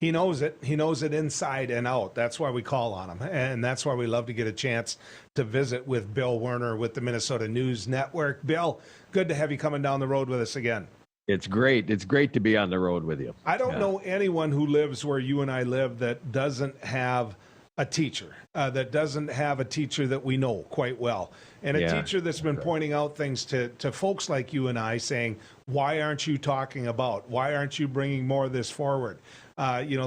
He knows it. He knows it inside and out. That's why we call on him. And that's why we love to get a chance to visit with Bill Werner with the Minnesota News Network. Bill, good to have you coming down the road with us again. It's great. It's great to be on the road with you. I don't know anyone who lives where you and I live that doesn't have a teacher, that doesn't have a teacher that we know quite well. And a teacher that's been pointing out things to folks like you and I saying, why aren't you talking about? Why aren't you bringing more of this forward?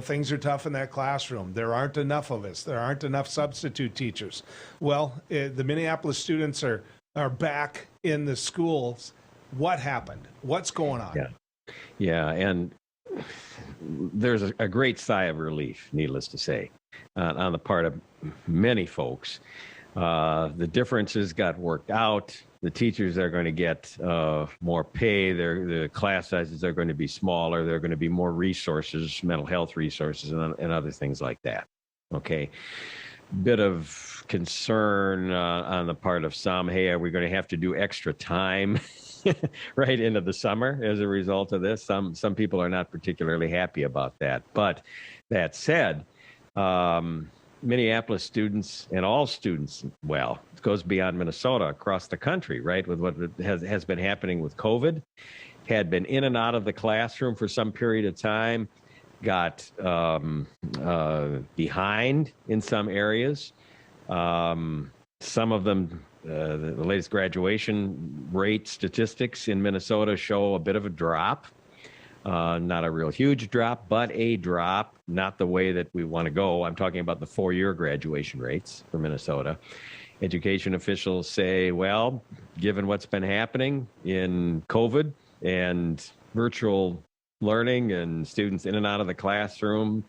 Things are tough in that classroom. There aren't enough of us. There aren't enough substitute teachers. Well, the Minneapolis students are back in the schools. What happened? What's going on? Yeah, and there's a great sigh of relief, needless to say, on the part of many folks. The differences got worked out. The teachers are going to get more pay. The class sizes are going to be smaller. There are going to be more resources, mental health resources, and other things like that. Okay. Bit of concern on the part of some. Hey, are we going to have to do extra time right into the summer as a result of this? Some people are not particularly happy about that. But that said, Minneapolis students and all students, well, it goes beyond Minnesota, across the country, right, with what has been happening with COVID, had been in and out of the classroom for some period of time, got behind in some areas. Some of them, the latest graduation rate statistics in Minnesota show a bit of a drop. Not a real huge drop, but a drop, not the way that we want to go. I'm talking about the 4-year graduation rates for Minnesota. Education officials say, well, given what's been happening in COVID and virtual learning and students in and out of the classroom,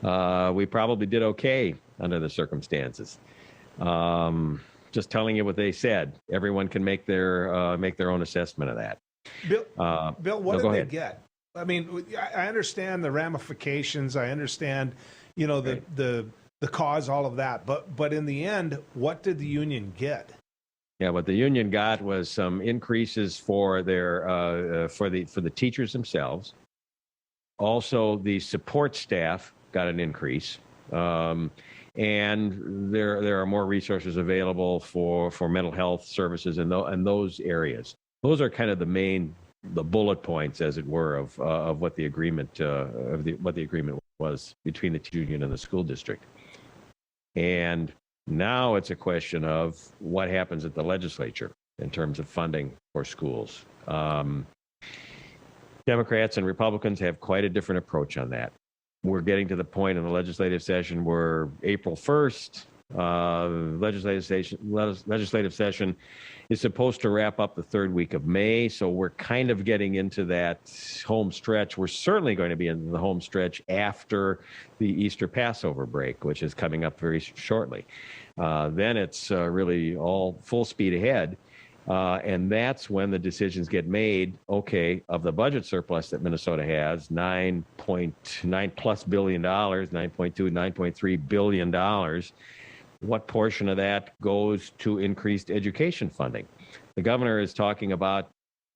we probably did okay under the circumstances. Just telling you what they said. Everyone can make their own assessment of that. Bill, what did they get? I mean, I understand the ramifications. I understand, the cause, all of that. But in the end, what did the union get? Yeah, what the union got was some increases for their for the teachers themselves. Also, the support staff got an increase, and there are more resources available for mental health services in those areas. Those are kind of the bullet points, as it were, of what the agreement was between the union and the school district. And now it's a question of what happens at the legislature in terms of funding for schools. Democrats and Republicans have quite a different approach on that. We're getting to the point in the legislative session where April 1st, legislative session is supposed to wrap up the third week of May. So we're kind of getting into that home stretch. We're certainly going to be in the home stretch after the Easter Passover break, which is coming up very shortly. Then it's really all full speed ahead. And that's when the decisions get made. Okay, of the budget surplus that Minnesota has, $9.9+ billion, $9.2, $9.3 billion. What portion of that goes to increased education funding? The governor is talking about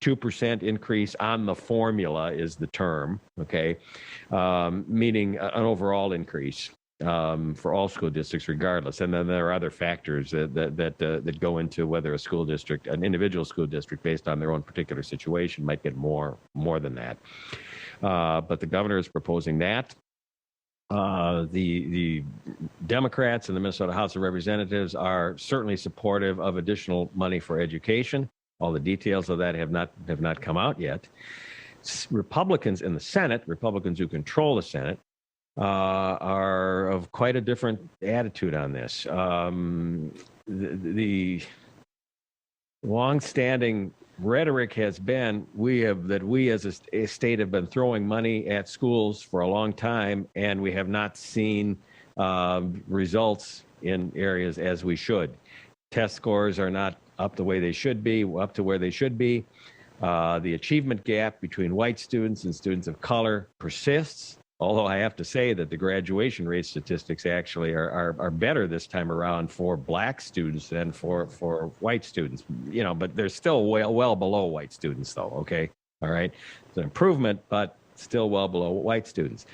2% increase on the formula is the term, okay, meaning an overall increase for all school districts regardless. And then there are other factors that go into whether a school district, an individual school district based on their own particular situation might get more than that. But the governor is proposing that. The Democrats in the Minnesota House of Representatives are certainly supportive of additional money for education. All the details of that have not come out yet. Republicans in the Senate, Republicans who control the Senate, are of quite a different attitude on this. The longstanding rhetoric has been we as a state have been throwing money at schools for a long time, and we have not seen results in areas as we should. Test scores are not up to where they should be. The achievement gap between white students and students of color persists. Although I have to say that the graduation rate statistics actually are better this time around for black students than for white students, but they're still well below white students though. Okay. All right. It's an improvement, but still well below white students.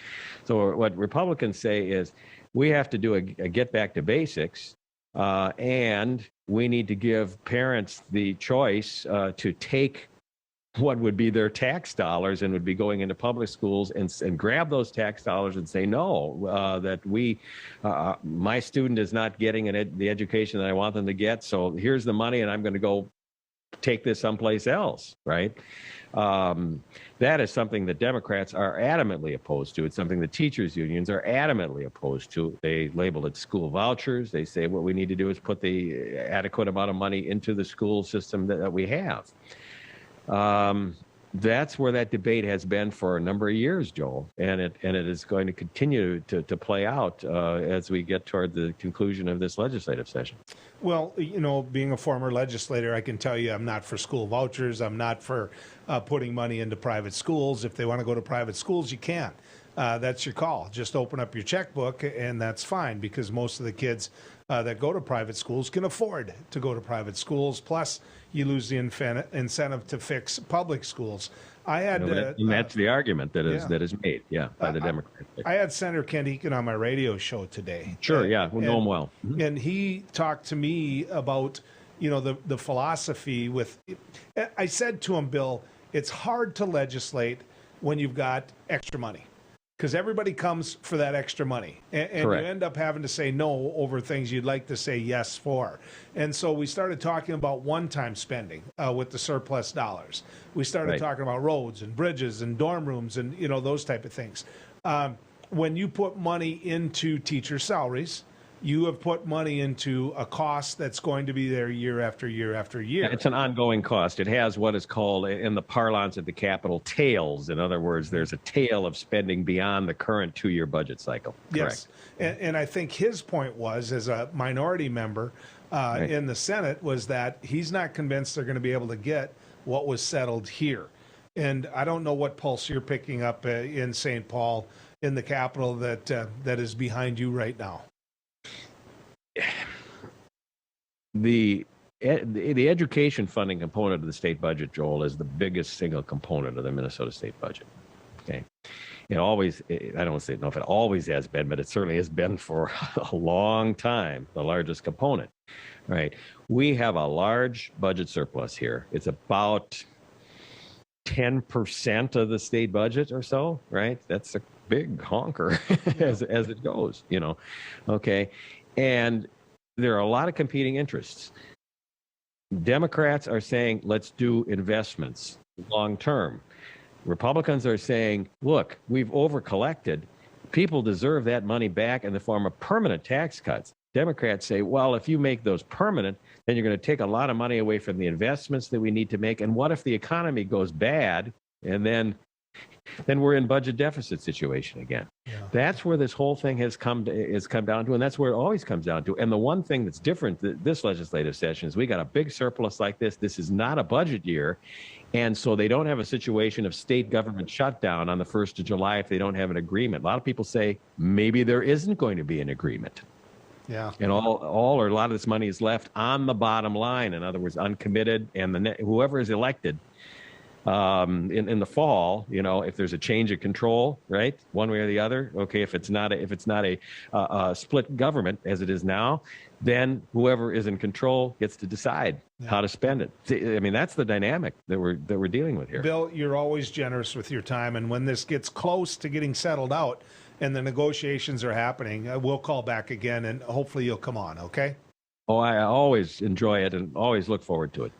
So what Republicans say is we have to do a get back to basics, and we need to give parents the choice to take what would be their tax dollars and would be going into public schools and grab those tax dollars and say, no, that my student is not getting the education that I want them to get. So here's the money and I'm going to go take this someplace else, right? That is something that Democrats are adamantly opposed to. It's something the teachers' unions are adamantly opposed to. They label it school vouchers. They say what we need to do is put the adequate amount of money into the school system that we have. That's where that debate has been for a number of years, Joel, and it is going to continue to play out as we get toward the conclusion of this legislative session. Well, being a former legislator, I can tell you I'm not for school vouchers. I'm not for putting money into private schools. If they want to go to private schools, you can. That's your call. Just open up your checkbook, and that's fine, because most of the kids that go to private schools can afford to go to private schools. Plus, you lose the incentive to fix public schools. I had that's the argument that is made, by the Democrats. I had Senator Kent Eakin on my radio show today. Sure, we know him well. Mm-hmm. And he talked to me about the philosophy with. I said to him, Bill, it's hard to legislate when you've got extra money, because everybody comes for that extra money, and you end up having to say no over things you'd like to say yes for. And so we started talking about one-time spending with the surplus dollars. We started talking about roads and bridges and dorm rooms and those type of things. When you put money into teacher salaries, you have put money into a cost that's going to be there year after year after year. It's an ongoing cost. It has what is called, in the parlance of the Capitol, tails. In other words, there's a tail of spending beyond the current 2-year budget cycle. Correct. Yes. And I think his point was, as a minority member in the Senate, was that he's not convinced they're going to be able to get what was settled here. And I don't know what pulse you're picking up in St. Paul, in the Capitol, that is behind you right now. The education funding component of the state budget, Joel, is the biggest single component of the Minnesota state budget. Okay, it always, I don't know if it always has been, but it certainly has been for a long time the largest component. Right, we have a large budget surplus here. It's about 10% of the state budget or so. Right, that's a big honker as it goes. Okay. And there are a lot of competing interests. Democrats are saying, let's do investments long term. Republicans are saying, look, we've overcollected. People deserve that money back in the form of permanent tax cuts. Democrats say, well, if you make those permanent, then you're going to take a lot of money away from the investments that we need to make. And what if the economy goes bad and then we're in budget deficit situation again? Yeah. That's where this whole thing has come down to, and that's where it always comes down to. And the one thing that's different this legislative session is we got a big surplus like this. This is not a budget year, and so they don't have a situation of state government shutdown on the 1st of July if they don't have an agreement. A lot of people say maybe there isn't going to be an agreement. Yeah, and all or a lot of this money is left on the bottom line. In other words, uncommitted, and whoever is elected in the fall, if there's a change of control, right, one way or the other, okay, if it's not a split government as it is now, then whoever is in control gets to decide how to spend it. I mean, that's the dynamic that we're dealing with here. Bill, you're always generous with your time, and when this gets close to getting settled out and the negotiations are happening, we'll call back again, and hopefully you'll come on, okay? Oh, I always enjoy it and always look forward to it.